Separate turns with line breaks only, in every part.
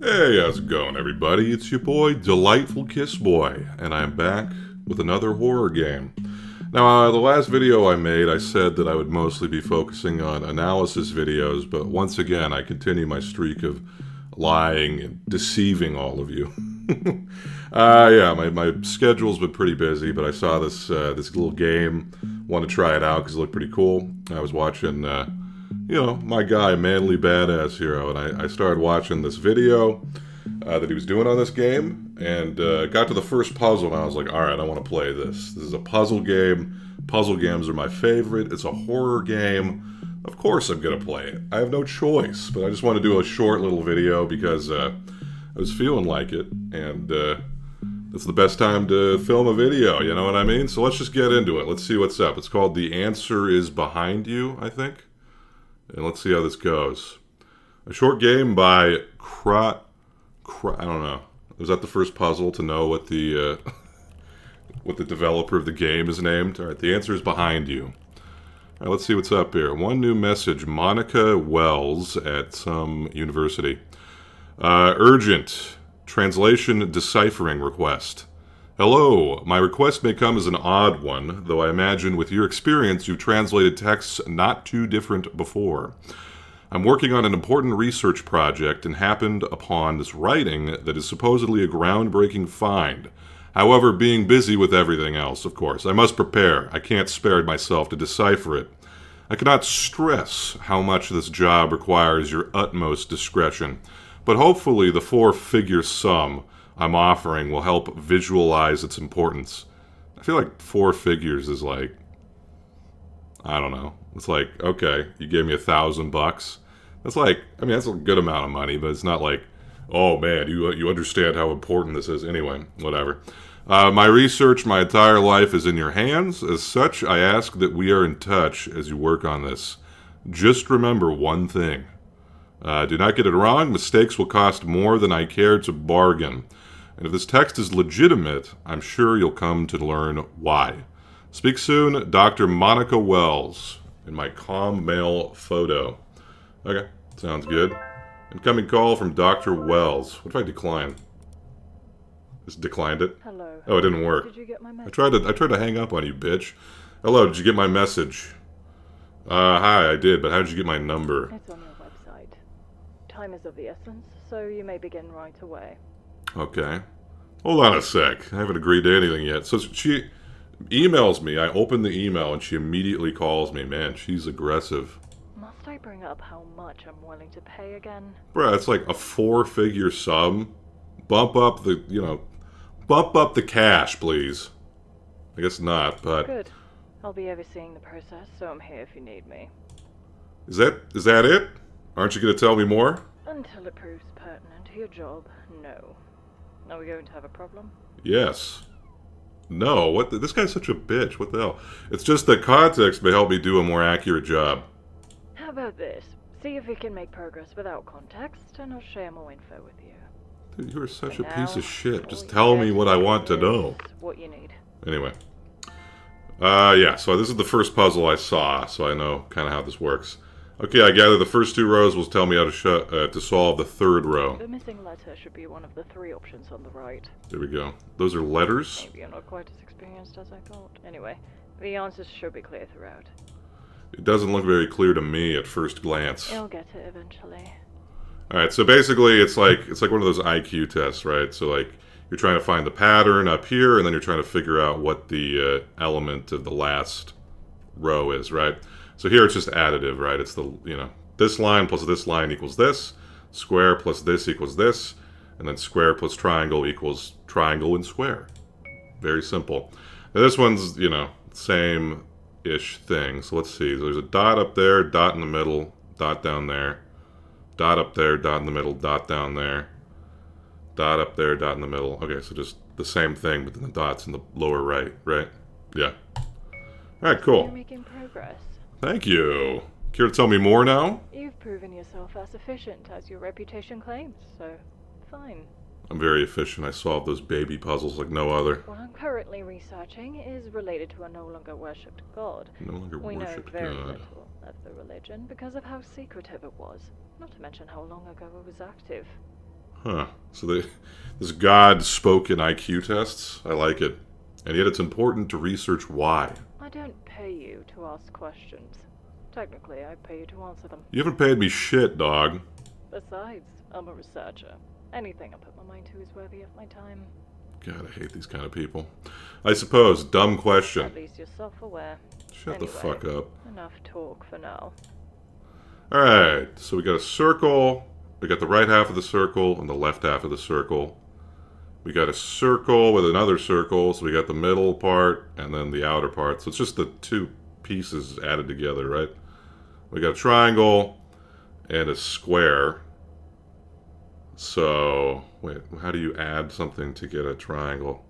Hey, how's it going, everybody? It's your boy, Delightful Kiss Boy, and I'm back with another horror game. Now, the last video I made, I said that I would mostly be focusing on analysis videos, but once again, I continue my streak of lying and deceiving all of you. Yeah, my schedule's been pretty busy, but I saw this little game, wanted to try it out because it looked pretty cool. I was watching, my guy, Manly Badass Hero, and I started watching this video that he was doing on this game, and got to the first puzzle, and I was like, alright, I want to play this. This is a puzzle game. Puzzle games are my favorite. It's a horror game. Of course I'm going to play it. I have no choice, but I just want to do a short little video because I was feeling like it, and it's the best time to film a video, you know what I mean? So let's just get into it. Let's see what's up. It's called The Answer Is Behind You, I think. And let's see how this goes. A short game by I don't know. Was that the first puzzle to know what the what the developer of the game is named? All right, the answer is behind you. All right, let's see what's up here. One new message. Monica Wells at some university. Urgent. Translation deciphering request. Hello. My request may come as an odd one, though I imagine with your experience you've translated texts not too different before. I'm working on an important research project and happened upon this writing that is supposedly a groundbreaking find. However, being busy with everything else, of course, I must prepare. I can't spare myself to decipher it. I cannot stress how much this job requires your utmost discretion, but hopefully the four-figure sum I'm offering will help visualize its importance. I feel like 4 figures is like, I don't know. It's like, okay, you gave me $1,000. That's like, I mean, that's a good amount of money, but it's not like, oh man, you understand how important this is. Anyway, whatever. My research, my entire life is in your hands. As such, I ask that we are in touch as you work on this. Just remember one thing. Do not get it wrong. Mistakes will cost more than I care to bargain. And if this text is legitimate, I'm sure you'll come to learn why. Speak soon, Dr. Monica Wells, in my calm mail photo. Okay, sounds good. Incoming call from Dr. Wells. What if I decline? Just declined it.
Hello.
Oh, it didn't work.
Did you get my message?
I tried to hang up on you, bitch. Hello, did you get my message? Hi, I did, but how did you get my number?
It's on your website. Time is of the essence, so you may begin right away.
Okay. Hold on a sec. I haven't agreed to anything yet. So she emails me. I open the email and she immediately calls me. Man, she's aggressive.
Must I bring up how much I'm willing to pay again?
Bruh, it's like a 4-figure sum. Bump up the cash, please. I guess not, but...
Good. I'll be overseeing the process, so I'm here if you need me.
Is that it? Aren't you going to tell me more?
Until it proves pertinent to your job, no. Are we going to have a problem?
Yes. No, this guy's such a bitch. What the hell? It's just that context may help me do a more accurate job.
How about this? See if we can make progress without context, and I'll share more info with you.
Dude, you are such a
For
piece
now,
of shit.
all
Just
you
tell me
get
what I want to
is
know.
What you need.
Anyway. Yeah, so this is the first puzzle I saw, so I know kind of how this works. Okay, I gather the first 2 rows will tell me how to solve the third row.
The missing letter should be one of the 3 options on the right.
There we go. Those are letters?
Maybe you're not quite as experienced as I thought. Anyway, the answers should be clear throughout.
It doesn't look very clear to me at first glance.
You'll get it eventually.
Alright, so basically it's like one of those IQ tests, right? So like you're trying to find the pattern up here, and then you're trying to figure out what the element of the last row is, right? So here it's just additive, right? It's the, this line plus this line equals this, square plus this equals this, and then square plus triangle equals triangle and square. Very simple. Now this one's, same-ish thing. So let's see. There's a dot up there, dot in the middle, dot down there, dot up there, dot in the middle, dot down there, dot up there, dot in the middle. Okay, so just the same thing, but then the dot's in the lower right, right? Yeah. Alright, cool.
You're making progress.
Thank you. Care to tell me more now?
You've proven yourself as efficient as your reputation claims, so fine.
I'm very efficient. I solve those baby puzzles like no other.
What I'm currently researching is related to a no longer worshipped god.
No longer
We know
worshipped
very
God.
little of the religion because of how secretive it was, not to mention how long ago it was active.
Huh. So this God spoken IQ tests? I like it. And yet it's important to research why.
I don't pay you to ask questions. Technically, I pay you to answer them.
You haven't paid me shit, dog.
Besides, I'm a researcher. Anything I put my mind to is worthy of my time.
God, I hate these kind of people. I suppose, dumb question.
At least you're self-aware.
Shut the fuck up.
Enough talk for now.
Alright, so we got a circle. We got the right half of the circle and the left half of the circle. We got a circle with another circle, so we got the middle part and then the outer part. So it's just the two pieces added together, right? We got a triangle and a square. So, wait, how do you add something to get a triangle?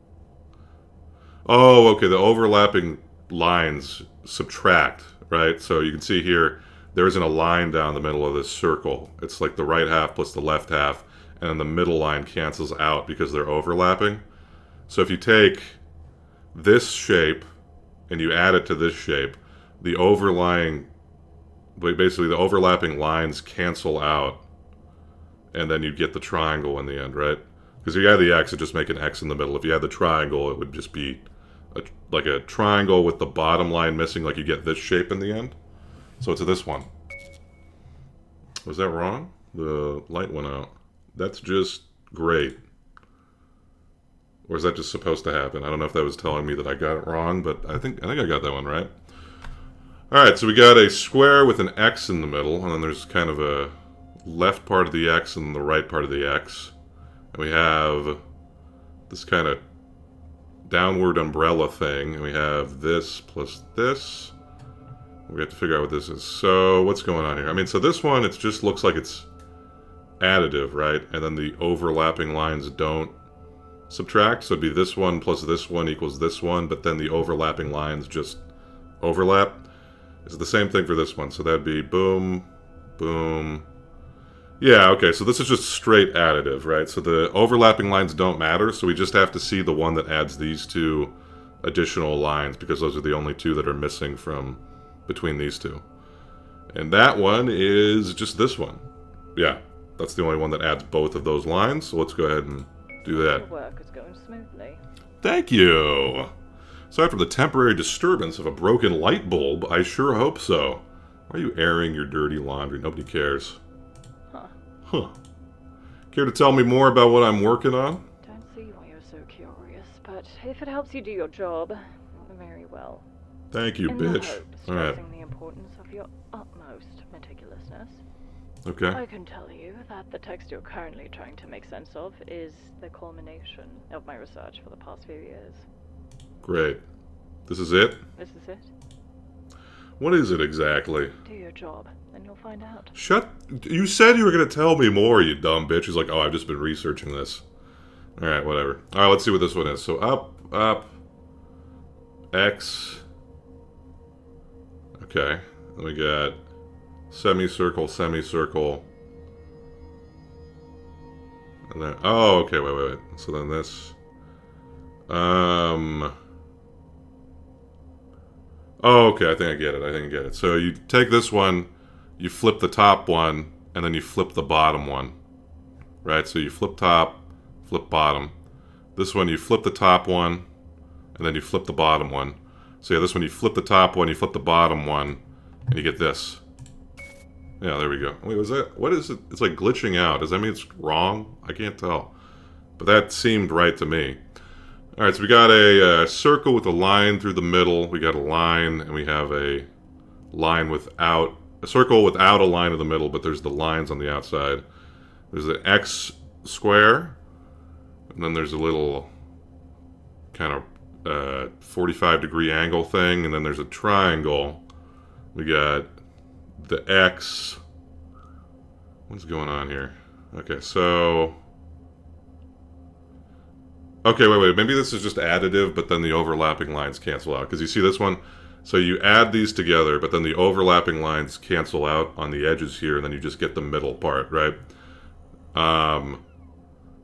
Oh, okay, the overlapping lines subtract, right? So you can see here, there isn't a line down the middle of this circle. It's like the right half plus the left half, and then the middle line cancels out because they're overlapping. So if you take this shape and you add it to this shape, the basically the overlapping lines cancel out, and then you get the triangle in the end, right? Because if you add the X, it'd just make an X in the middle. If you had the triangle, it would just be like a triangle with the bottom line missing, like you get this shape in the end. So it's this one. Was that wrong? The light went out. That's just great. Or is that just supposed to happen? I don't know if that was telling me that I got it wrong, but I think I got that one right. Alright, so we got a square with an X in the middle, and then there's kind of a left part of the X and the right part of the X. And we have this kind of downward umbrella thing, and we have this plus this. We have to figure out what this is. So, what's going on here? I mean, so this one, it just looks like it's additive, right? And then the overlapping lines don't subtract. So it'd be this one plus this one equals this one, but then the overlapping lines just overlap. It's the same thing for this one. So that'd be boom, boom. Yeah, okay, so this is just straight additive, right? So the overlapping lines don't matter, so we just have to see the one that adds these two additional lines, because those are the only two that are missing from between these two. And that one is just this one. Yeah, that's the only one that adds both of those lines, so let's go ahead and do that.
Your work is going smoothly.
Thank you! Aside from the temporary disturbance of a broken light bulb, I sure hope so. Why are you airing your dirty laundry? Nobody cares. Huh. Care to tell me more about what I'm working on?
Don't see why you're so curious, but if it helps you do your job, very well.
Thank you, bitch.
Stressing the importance of your utmost meticulousness.
Okay.
I can tell you that the text you're currently trying to make sense of is the culmination of my research for the past few years.
Great. This is it?
This is it.
What is it exactly?
Do your job, and you'll find out.
You said you were going to tell me more, you dumb bitch. He's like, oh, I've just been researching this. Alright, whatever. Alright, let's see what this one is. So up, X. Okay. Then we got semicircle, semicircle. And then, oh, okay, wait. So then this. Oh, okay, I think I get it. So you take this one, you flip the top one, and then you flip the bottom one. Right? So you flip top, flip bottom. This one, you flip the top one, and then you flip the bottom one. So yeah, this one, you flip the top one, you flip the bottom one, and you get this. Yeah, there we go. Wait, was that... What is it? It's like glitching out. Does that mean it's wrong? I can't tell. But that seemed right to me. Alright, so we got a circle with a line through the middle. We got a line, and we have a line without... A circle without a line in the middle, but there's the lines on the outside. There's an X square, and then there's a little kind of 45-degree angle thing, and then there's a triangle. We got the X. What's going on here? Okay, so... Okay, wait. Maybe this is just additive, but then the overlapping lines cancel out. Because you see this one? So you add these together, but then the overlapping lines cancel out on the edges here, and then you just get the middle part, right?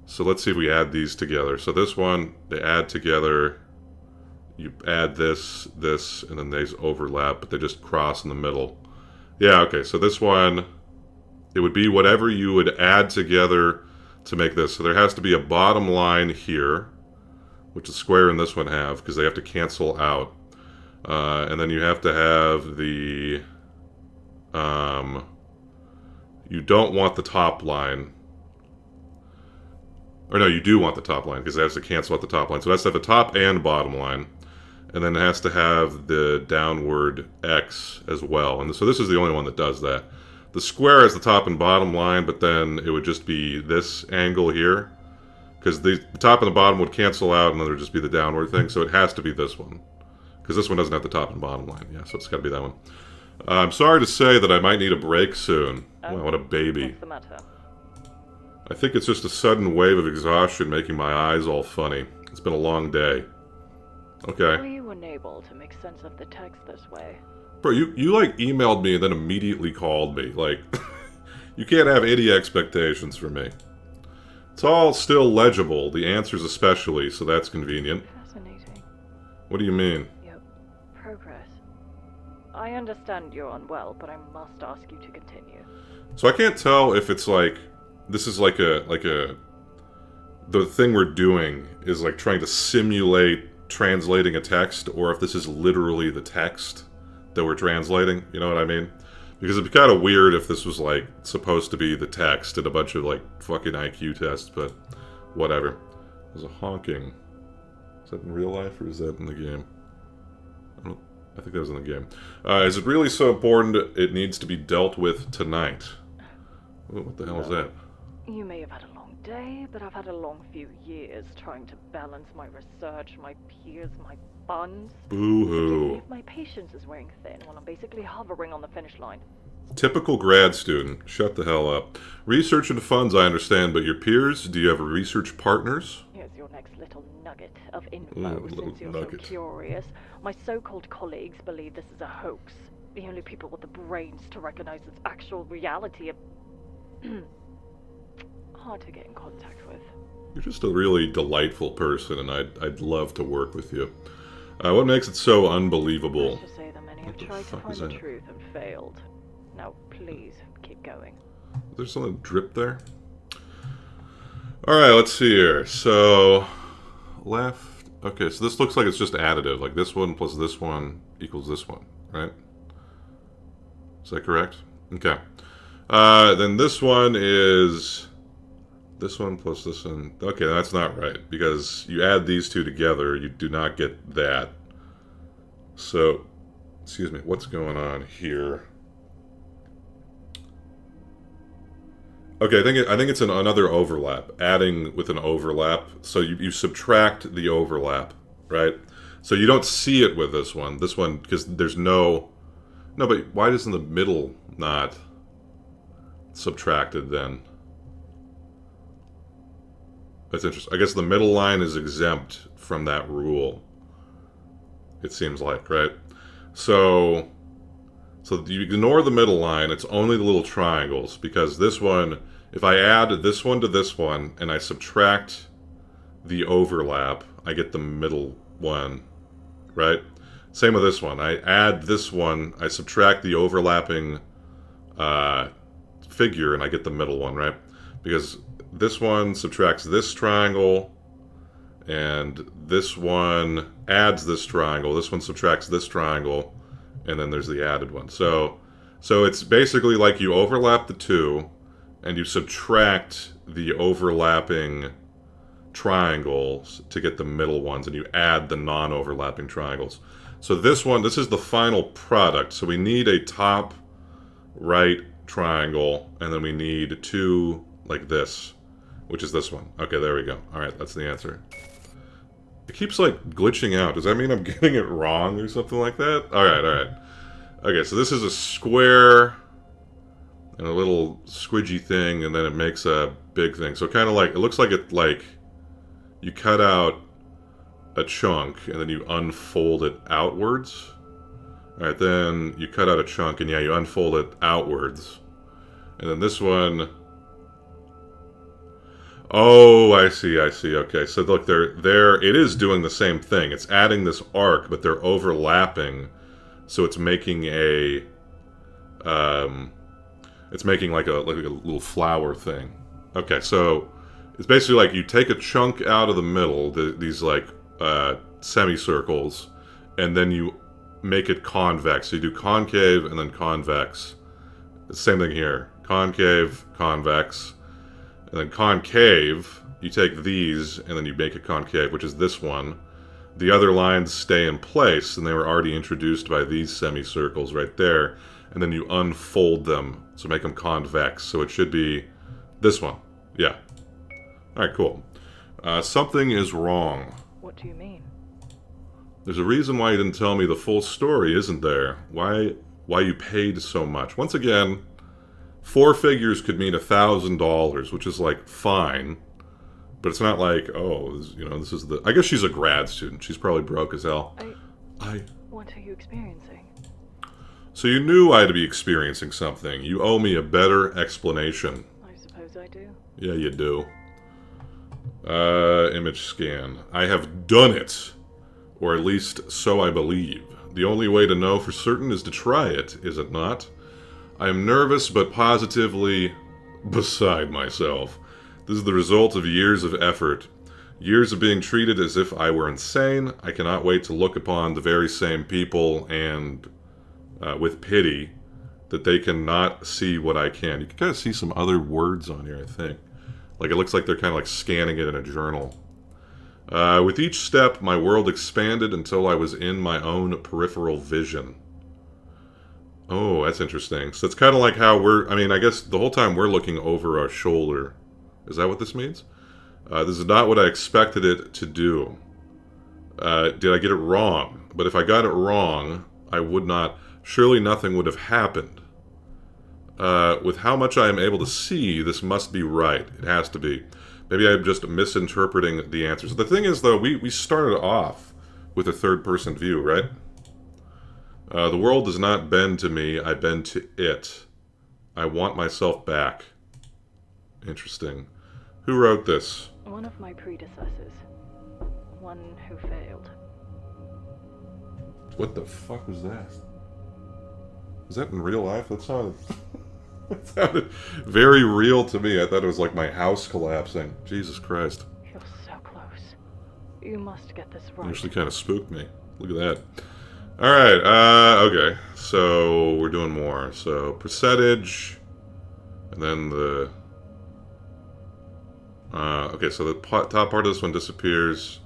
So let's see if we add these together. So this one, they add together. You add this, and then these overlap, but they just cross in the middle. Yeah, okay, so this one, it would be whatever you would add together to make this. So there has to be a bottom line here, which the square and this one have, because they have to cancel out. And then you have to have the... you don't want the top line. Or no, you do want the top line, because it has to cancel out the top line. So it has to have the top and bottom line. And then it has to have the downward X as well. And so this is the only one that does that. The square has the top and bottom line, but then it would just be this angle here. Because the top and the bottom would cancel out, and then there would just be the downward thing. So it has to be this one. Because this one doesn't have the top and bottom line. Yeah, so it's got to be that one. I'm sorry to say that I might need a break soon. Wow, what a baby.
What's the matter?
I think it's just a sudden wave of exhaustion making my eyes all funny. It's been a long day. Okay.
Were you unable to make sense of the text this way?
Bro, you like emailed me and then immediately called me. Like, you can't have any expectations from me. It's all still legible, the answers especially, so that's convenient.
Fascinating.
What do you mean?
Yep. Progress. I understand you're unwell, but I must ask you to continue.
So I can't tell if it's like, this is like a, the thing we're doing is like trying to simulate translating a text, or if this is literally the text that we're translating, you know what I mean? Because it'd be kind of weird if this was like supposed to be the text and a bunch of like fucking IQ tests, but whatever. There's a honking. Is that in real life or is that in the game? I think that was in the game. Is it really so important it needs to be dealt with tonight? What the hell is that?
You may have had a long day, but I've had a long few years trying to balance my research, my peers, my buns.
Boo-hoo.
My patience is wearing thin while I'm basically hovering on the finish line.
Typical grad student. Shut the hell up. Research and funds, I understand, but your peers? Do you have research partners?
Here's your next little nugget of info, since you're so curious. My so-called colleagues believe this is a hoax. The only people with the brains to recognize its actual reality are hard to get in contact with.
You're just a really delightful person, and I'd love to work with you. What makes it so unbelievable?
Let's just say that many have tried to find the truth and failed. Now, please, keep going.
Is there something drip there? Alright, let's see here. So, left... Okay, so this looks like it's just additive. Like this one plus this one equals this one, right? Is that correct? Okay. Then this one is... This one plus this one. Okay, that's not right. Because you add these two together, you do not get that. So, excuse me, what's going on here? Okay, I think it's another overlap. Adding with an overlap. So you subtract the overlap, right? So you don't see it with this one. This one, because there's no... No, but why isn't the middle not subtracted then? That's interesting. I guess the middle line is exempt from that rule. It seems like, right? So you ignore the middle line. It's only the little triangles, because this one, if I add this one to this one and I subtract the overlap, I get the middle one, right? Same with this one. I add this one, I subtract the overlapping figure, and I get the middle one, right? Because this one subtracts this triangle, and this one adds this triangle. This one subtracts this triangle, and then there's the added one. So it's basically like you overlap the two, and you subtract the overlapping triangles to get the middle ones, and you add the non-overlapping triangles. So this one, this is the final product. So we need a top right triangle, and then we need two like this, which is this one. Okay, there we go. All right, that's the answer. It keeps like glitching out. Does that mean I'm getting it wrong or something like that? All right, all right. Okay, so this is a square and a little squidgy thing, and then it makes a big thing. So kind of like, it looks like it, like you cut out a chunk and then you unfold it outwards. All right, then you cut out a chunk and yeah, you unfold it outwards. And then this one... Oh, I see, I see. Okay, so look, it is doing the same thing. It's adding this arc, but they're overlapping, so it's making a, it's making like a little flower thing. Okay, so It's basically like you take a chunk out of the middle, these like semicircles, and then you make it convex. So you do concave and then convex. Same thing here. Concave, convex, and then concave, you take these and then you make it concave, which is this one. The other lines stay in place, and they were already introduced by these semicircles right there, and then you unfold them, so make them convex. So it should be this one. Yeah. Alright, cool. Something is wrong.
What do you mean?
There's a reason why you didn't tell me the full story, isn't there? Why you paid so much. Once again, 4 figures could mean $1,000, which is like fine, but it's not like, oh, this is the. I guess she's a grad student. She's probably broke as hell.
What are you experiencing?
So you knew I'd be experiencing something. You owe me a better explanation.
I suppose I do.
Yeah, you do. Image scan. I have done it. Or at least, so I believe. The only way to know for certain is to try it, is it not? I am nervous, but positively beside myself. This is the result of years of effort. Years of being treated as if I were insane. I cannot wait to look upon the very same people and with pity that they cannot see what I can. You can kind of see some other words on here, I think. Like, it looks like they're kind of like scanning it in a journal. With each step, my world expanded until I was in my own peripheral vision. Oh, that's interesting. So it's kind of like how I guess the whole time we're looking over our shoulder. Is that what this means? This is not what I expected it to do. Did I get it wrong? But if I got it wrong, I would not. Surely nothing would have happened. With how much I am able to see, this must be right. It has to be. Maybe I'm just misinterpreting the answers. The thing is, though, we started off with a third-person view, right? The world does not bend to me, I bend to it. I want myself back. Interesting. Who wrote this?
One of my predecessors. One who failed.
What the fuck was that? Was that in real life? That sounded... It sounded very real to me. I thought it was like my house collapsing. Jesus Christ.
You're so close. You must get this right.
It actually kind of spooked me. Look at that. Alright, okay. So, we're doing more. So, percentage. And then the... okay, so the top part of this one disappears.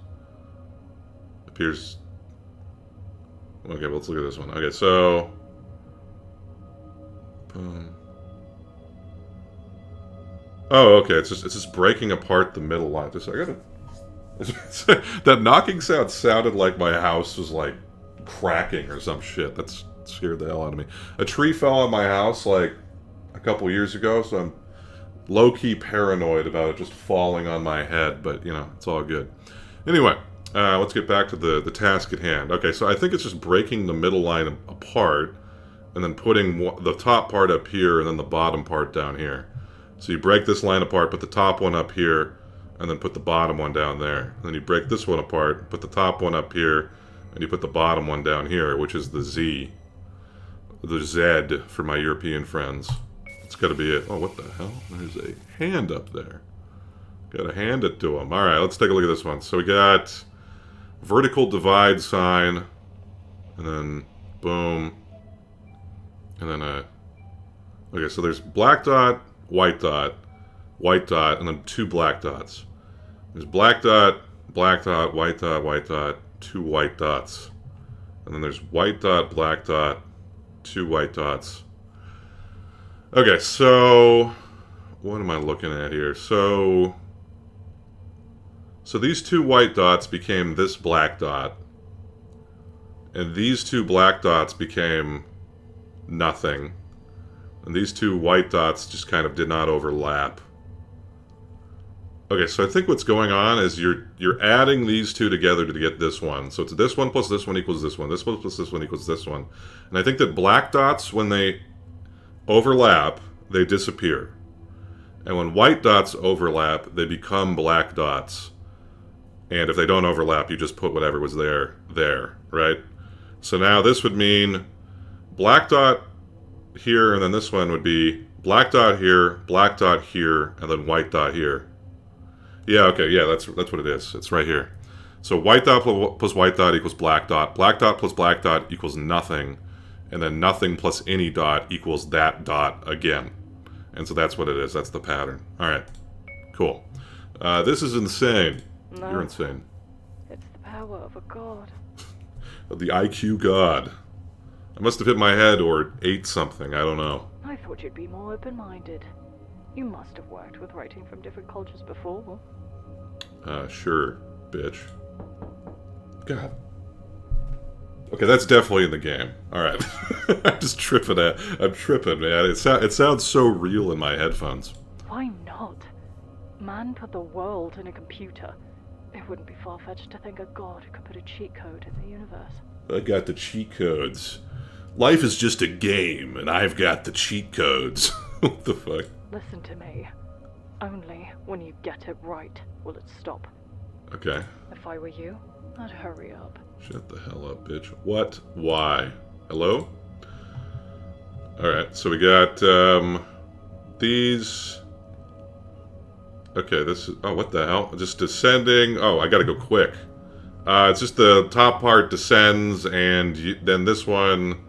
Appears... Okay, well, let's look at this one. Okay, so... Boom. Oh, okay. It's just breaking apart the middle line. Just I gotta. That knocking sound sounded like my house was like cracking or some shit. That scared the hell out of me. A tree fell on my house like a couple years ago, so I'm low-key paranoid about it just falling on my head. But it's all good. Anyway, let's get back to the task at hand. Okay, so I think it's just breaking the middle line apart and then putting the top part up here and then the bottom part down here. So you break this line apart, put the top one up here, and then put the bottom one down there. And then you break this one apart, put the top one up here, and you put the bottom one down here, which is the Z. The Z for my European friends. It's got to be it. Oh, what the hell? There's a hand up there. Got to hand it to them. All right, let's take a look at this one. So we got vertical divide sign, and then boom, and then a... Okay, so there's black dot, white dot, and then 2 black dots. There's black dot, white dot, 2 white dots. And then there's white dot, black dot, 2 white dots. Okay, so what am I looking at here? So these 2 white dots became this black dot. And these 2 black dots became nothing. And these 2 white dots just kind of did not overlap. Okay, so I think what's going on is you're adding these 2 together to get this one. So it's this one plus this one equals this one. This one plus this one equals this one. And I think that black dots, when they overlap, they disappear. And when white dots overlap, they become black dots. And if they don't overlap, you just put whatever was there, right? So now this would mean black dot here, and then this one would be black dot here, and then white dot here. Yeah, okay, yeah, that's what it is. It's right here. So white dot plus white dot equals black dot. Black dot plus black dot equals nothing. And then nothing plus any dot equals that dot again. And so that's what it is. That's the pattern. All right, cool. This is insane.
No,
You're insane.
it's the power of a god.
The IQ god. I must have hit my head or ate something. I don't know.
I thought you'd be more open-minded. You must have worked with writing from different cultures before.
Sure, bitch. God. Okay, that's definitely in the game. All right. I'm just tripping. I'm tripping, man. It sounds so real in my headphones.
Why not? Man put the world in a computer. It wouldn't be far-fetched to think a god could put a cheat code in the universe.
I got the cheat codes. Life is just a game, and I've got the cheat codes. What the fuck?
Listen to me. Only when you get it right will it stop.
Okay.
If I were you, I'd hurry up.
Shut the hell up, bitch. What? Why? Hello? Alright, so we got, these... Okay, this is... Oh, what the hell? Just descending... Oh, I gotta go quick. It's just the top part descends, and then this one...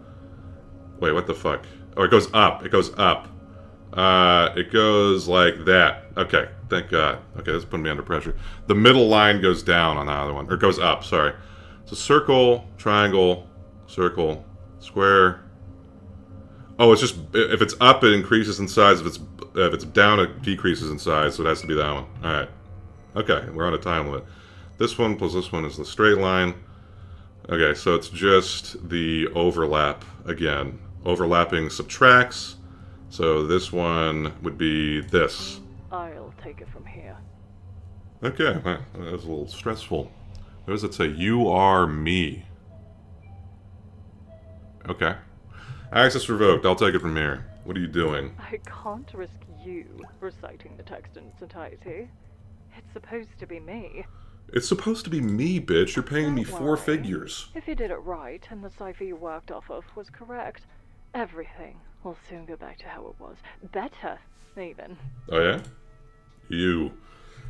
Wait, what the fuck? Oh, it goes up. It goes up. It goes like that. Okay, thank God. Okay, that's putting me under pressure. The middle line goes down on the other one. Or goes up, sorry. So circle, triangle, circle, square. Oh, it's just... If it's up, it increases in size. If it's down, it decreases in size. So it has to be that one. Alright. Okay, we're on a time limit. This one plus this one is the straight line. Okay, so it's just the overlap again. Overlapping subtracts. So this one would be this.
I'll take it from here.
Okay, well, that was a little stressful. What does it say? You are me. Okay. Access revoked. I'll take it from here. What are you doing?
I can't risk you reciting the text in its entirety. It's supposed to be me.
It's supposed to be me, bitch. You're paying me
Don't
4
worry.
figures.
If you did it right and the cipher you worked off of was correct, everything will soon go back to how it was. Better, even.
Oh, yeah? You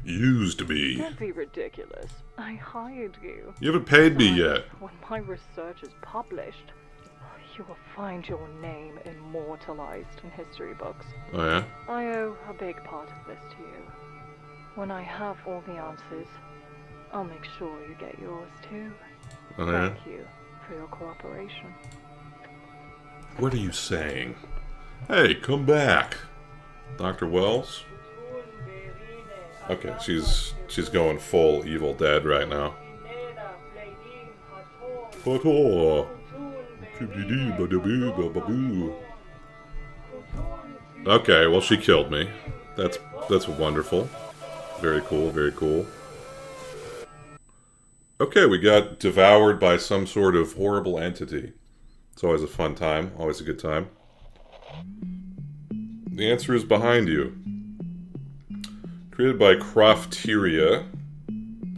used me.
Don't be ridiculous. I hired you.
You haven't paid me
Besides,
yet.
when my research is published, you will find your name immortalized in history books.
Oh, yeah?
I owe a big part of this to you. When I have all the answers, I'll make sure you get yours too.
Oh, yeah?
Thank you for your cooperation.
What are you saying? Hey, come back. Dr. Wells? Okay, she's going full Evil Dead right now. Okay, well she killed me. That's wonderful. Very cool, very cool. Okay, we got devoured by some sort of horrible entity. It's always a fun time, always a good time. The answer is behind you. Created by Crofteria.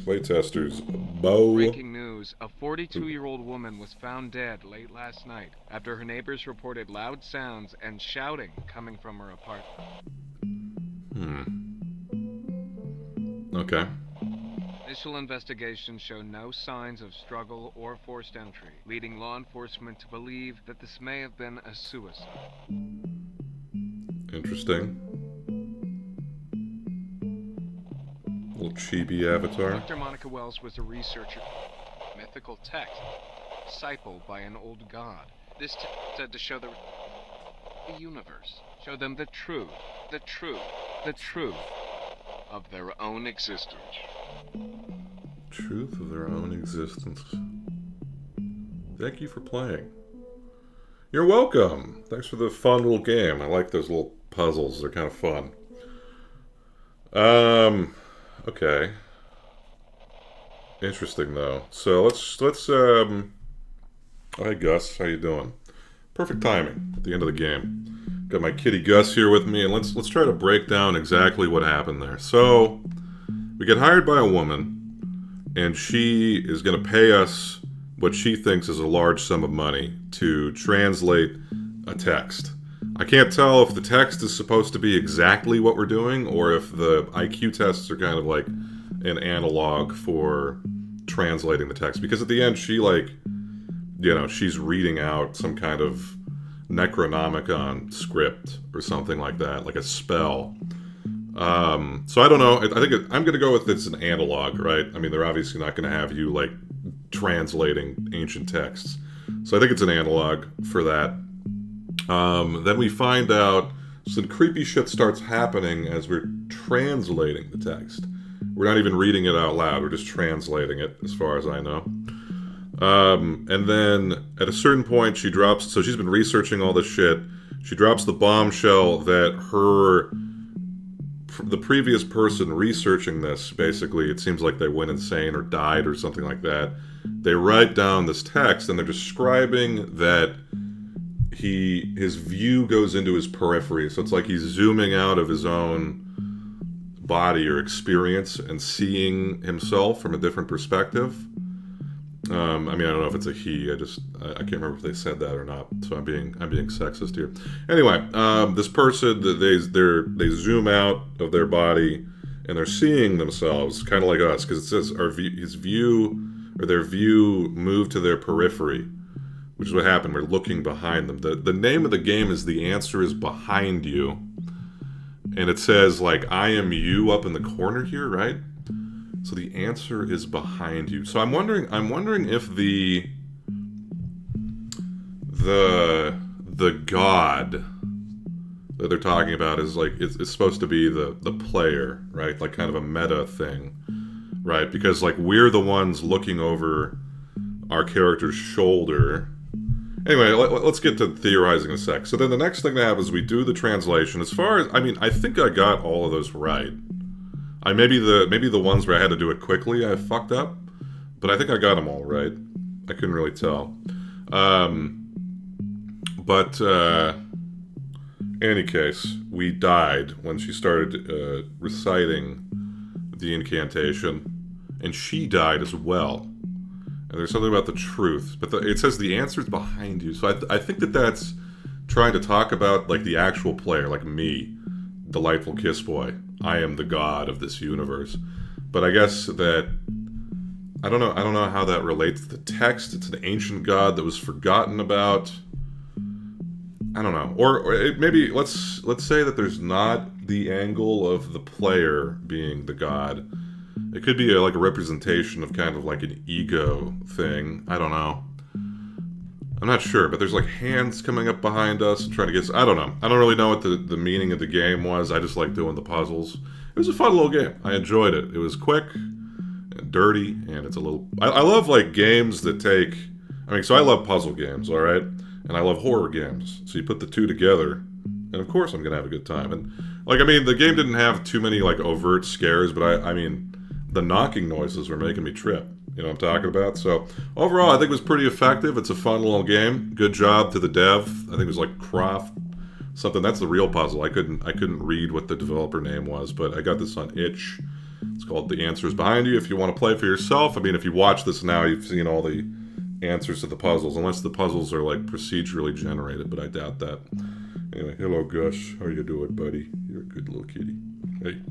Playtesters Bo.
Breaking news. A 42-year-old woman was found dead late last night after her neighbors reported loud sounds and shouting coming from her apartment.
Okay.
Initial investigations show no signs of struggle or forced entry, leading law enforcement to believe that this may have been a suicide.
Interesting. Little chibi avatar.
Dr. Monica Wells was a researcher of mythical text, discipled by an old god. This text said to show the universe, show them the truth of their own existence.
Truth of their own existence. Thank you for playing. You're welcome. Thanks for the fun little game. I like those little puzzles. They're kind of fun. Okay. Interesting though. So let's oh, hey Gus, how you doing? Perfect timing at the end of the game. Got my kitty Gus here with me, and let's try to break down exactly what happened there. So we get hired by a woman, and she is going to pay us what she thinks is a large sum of money to translate a text. I can't tell if the text is supposed to be exactly what we're doing, or if the IQ tests are kind of like an analog for translating the text. Because at the end, she like, you know, she's reading out some kind of Necronomicon script or something like that, like a spell. So I don't know. I think I'm going to go with it's an analog, right? I mean, they're obviously not going to have you like translating ancient texts. So I think it's an analog for that. Then we find out some creepy shit starts happening as we're translating the text. We're not even reading it out loud. We're just translating it, as far as I know. And then at a certain point, she drops... So she's been researching all this shit. She drops the bombshell that the previous person researching this, basically, it seems like they went insane or died or something like that. They write down this text, and they're describing that his view goes into his periphery. So it's like he's zooming out of his own body or experience and seeing himself from a different perspective. I mean, I don't know if it's a he. I can't remember if they said that or not. So I'm being sexist here. Anyway, this person, they zoom out of their body and they're seeing themselves, kind of like us, because it says their view moved to their periphery, which is what happened. We're looking behind them. The name of the game is The Answer is Behind You, and it says like I am you up in the corner here, right? So the answer is behind you. So I'm wondering if the god that they're talking about is like it's supposed to be the player, right? Like kind of a meta thing, right? Because like we're the ones looking over our character's shoulder. Anyway, let's get to theorizing in a sec. So then the next thing to have is we do the translation. As far as, I mean, I think I got all of those right. Maybe the ones where I had to do it quickly, I fucked up. But I think I got them all right. I couldn't really tell. But in any case, we died when she started reciting the incantation. And she died as well. And there's something about the truth. But it says the answer is behind you. So I think that's trying to talk about like the actual player, like me, Delightful Kiss Boy. I am the god of this universe. But I guess that I don't know how that relates to the text. It's an ancient god that was forgotten about. I don't know. Or maybe let's say that there's not the angle of the player being the god. It could be like a representation of kind of like an ego thing. I don't know. I'm not sure, but there's like hands coming up behind us and trying to get... I don't know. I don't really know what the meaning of the game was. I just like doing the puzzles. It was a fun little game. I enjoyed it. It was quick and dirty, and it's a little... I love like games that take... I mean, so I love puzzle games, all right? And I love horror games. So you put the two together, and of course I'm going to have a good time. And like, I mean, the game didn't have too many like overt scares, but I mean, the knocking noises were making me trip. You know what I'm talking about? So overall, I think it was pretty effective. It's a fun little game. Good job to the dev. I think it was like Croft something. That's the real puzzle. I couldn't read what the developer name was, but I got this on itch. It's called The Answer is Behind You. If you want to play for yourself, I mean, if you watch this now, you've seen all the answers to the puzzles, unless the puzzles are like procedurally generated, but I doubt that. Anyway, hello Gus. How you doing, buddy? You're a good little kitty. Hey.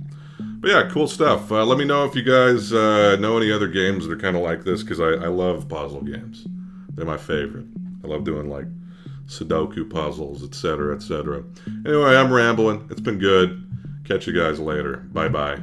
But yeah, cool stuff. Let me know if you guys know any other games that are kind of like this, because I love puzzle games. They're my favorite. I love doing like Sudoku puzzles, etc., etc. Anyway, I'm rambling. It's been good. Catch you guys later. Bye-bye.